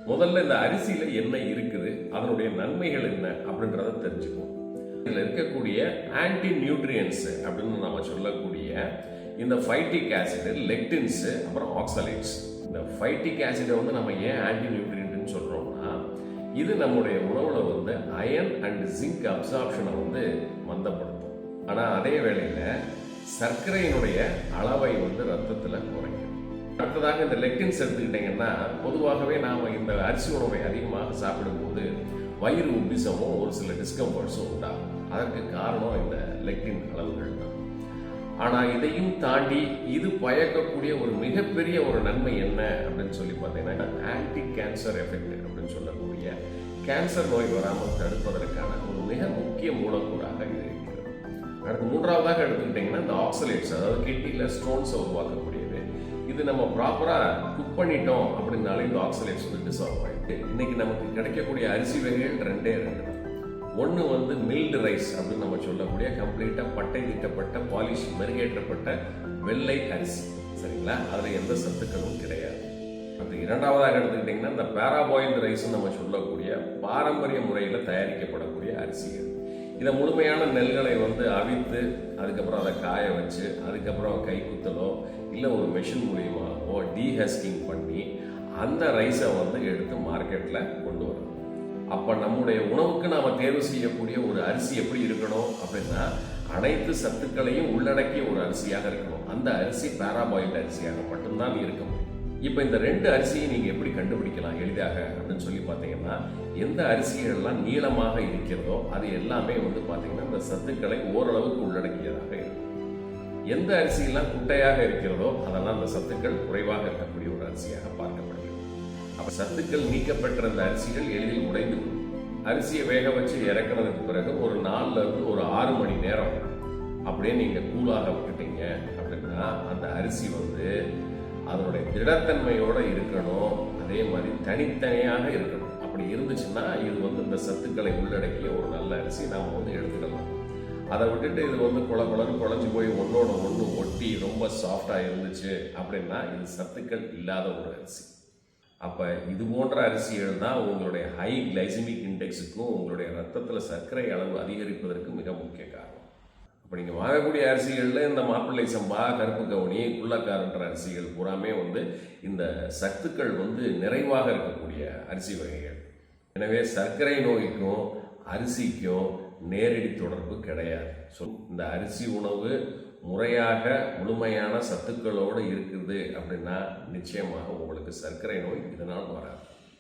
முதல்ல இந்த அரிசியில என்ன இருக்குது, அதனுடைய நன்மைகள் என்ன அப்படின்றத தெரிஞ்சுக்குவோம். இதில் இருக்கக்கூடிய ஆன்டி நியூட்ரியன்ஸ் அப்படின்னு நம்ம சொல்லக்கூடிய இந்த ஃபைட்டிக் ஆசிட், லெக்டின்ஸ், அப்புறம் ஆக்சலேட்ஸ். இந்த ஃபைட்டிக் ஆசிடை நம்ம ஏன் ஆன்டி நியூட்ரியன்ட்னு சொல்றோம்னா, இது நம்முடைய உணவுல அயன் அண்ட் ஜிங்க் அப்சார்ப்ஷனை மந்தப்படுத்தும். ஆனால் அதே வேளையில் சர்க்கரையினுடைய அளவை ரத்தத்தில் குறைக்கும். அடுத்ததாக இந்த லெக்டின்ஸ் எடுத்துக்கிட்டீங்கன்னா, பொதுவாகவே நாம் இந்த அரிசி உணவை அதிகமாக சாப்பிடும்போது வயிறு உப்பிசமும் ஒரு சில டிஸ்கம்ஃபர்ட்ஸும் உண்டாகும். அதற்கு காரணம் இந்த லெக்டின் அளவுகள் தான். ஆனால் இதையும் தாண்டி இது பயக்கக்கூடிய ஒரு மிகப்பெரிய ஒரு நன்மை என்ன அப்படின்னு சொல்லி பார்த்தீங்கன்னா, ஆன்டி கேன்சர் எஃபெக்ட் அப்படின்னு சொல்லக்கூடிய கேன்சர் நோய் வராமல் தடுப்பதற்கான ஒரு மிக முக்கிய மூலக்கூறாக இது இருக்கிறது. அடுத்து மூன்றாவதாக எடுத்துக்கிட்டிங்கன்னா இந்த ஆக்சலேட்ஸ், அதாவது கிட்னியில் ஸ்டோன்ஸை உருவாக்கக்கூடியது. இது நம்ம ப்ராப்பராக குக் பண்ணிட்டோம் அப்படின்னாலே இந்த ஆக்சலேட்ஸ் டிசால்வ் ஆகிட்டு. இன்னைக்கு நமக்கு கிடைக்கக்கூடிய அரிசி வகைகள் ரெண்டே தான். ஒன்று மில்டு ரைஸ் அப்படின்னு நம்ம சொல்லக்கூடிய கம்ப்ளீட்டாக பட்டை தீட்டப்பட்ட பாலிஷ் மெருகேற்றப்பட்ட வெள்ளை அரிசி, சரிங்களா? அதில் எந்த சத்துக்களும் கிடையாது. அது இரண்டாவதாக எடுத்துக்கிட்டிங்கன்னா இந்த பேராபாயில்டு ரைஸ் நம்ம சொல்லக்கூடிய பாரம்பரிய முறையில் தயாரிக்கப்படக்கூடிய அரிசிகள். இதை முழுமையான நெல்களை அவித்து அதுக்கப்புறம் அதை காய வச்சு அதுக்கப்புறம் கை குத்தலோ இல்லை ஒரு மெஷின் மூலியமாகவோ டீஹஸ்கிங் பண்ணி அந்த ரைஸை எடுத்து மார்க்கெட்டில் கொண்டு வரணும். அப்போ நம்முடைய உணவுக்கு நாம் தேர்வு செய்யக்கூடிய ஒரு அரிசி எப்படி இருக்கணும் அப்படின்னா, அனைத்து சத்துக்களையும் உள்ளடக்கிய ஒரு அரிசியாக இருக்கணும். அந்த அரிசி பேராபாயில்டு அரிசியாக மட்டும்தான் இருக்க முடியும். இப்போ இந்த ரெண்டு அரிசியை நீங்கள் எப்படி கண்டுபிடிக்கலாம் எளிதாக அப்படின்னு சொல்லி பார்த்தீங்கன்னா, எந்த அரிசிகள்லாம் நீளமாக இருக்கிறதோ அது எல்லாமே பார்த்தீங்கன்னா இந்த சத்துக்களை ஓரளவுக்கு உள்ளடக்கியதாக இருக்கும். எந்த அரிசியெல்லாம் குட்டையாக இருக்கிறதோ அதெல்லாம் அந்த சத்துக்கள் குறைவாக இருக்கக்கூடிய ஒரு அரிசியாக பார்க்கப்படுகிறது. அப்போ சத்துக்கள் நீக்கப்பெற்ற அந்த அரிசிகள் எளிதில் உடைந்து விடும். அரிசியை வேக வச்சு இறக்குனதுக்கு பிறகு ஒரு 4 இருந்து ஒரு 6 மணி நேரம் அப்படியே நீங்கள் கூலாக விட்டுட்டீங்க அப்படின்னா அந்த அரிசி அதனுடைய திடத்தன்மையோடு இருக்கணும். அதே மாதிரி தனித்தனியாக இருக்கணும். அப்படி இருந்துச்சுன்னா இது இந்த சத்துக்களை உள்ளடக்கிய ஒரு நல்ல அரிசி நாம் எடுத்துக்கலாம். அதை விட்டுட்டு இது குழகுழன்னு குழஞ்சி போய் ஒன்றோட ஒன்று ஒட்டி ரொம்ப சாஃப்டாக இருந்துச்சு அப்படின்னா இது சத்துக்கள் இல்லாத ஒரு அரிசி. அப்போ இது போன்ற அரிசிகள் தான் உங்களுடைய ஹை கிளைசிமிக் இண்டெக்ஸுக்கும் உங்களுடைய ரத்தத்தில் சர்க்கரை அளவு அதிகரிப்பதற்கு மிக முக்கிய காரணம். இப்போ நீங்கள் வாங்கக்கூடிய அரிசிகளில் இந்த மாப்பிள்ளை சம்பா, கருப்பு கவுனி, குள்ளக்காரன்ற அரிசிகள் பூராமே இந்த சத்துக்கள் நிறைவாக இருக்கக்கூடிய அரிசி வகைகள். எனவே சர்க்கரை நோய்க்கும் அரிசிக்கும் நேரடி தொடர்பு கிடையாது. ஸோ இந்த அரிசி உணவு முறையாக முழுமையான சத்துக்களோடு இருக்குது அப்படின்னா நிச்சயமாக உங்களுக்கு சர்க்கரை நோய் இதனால் வராது.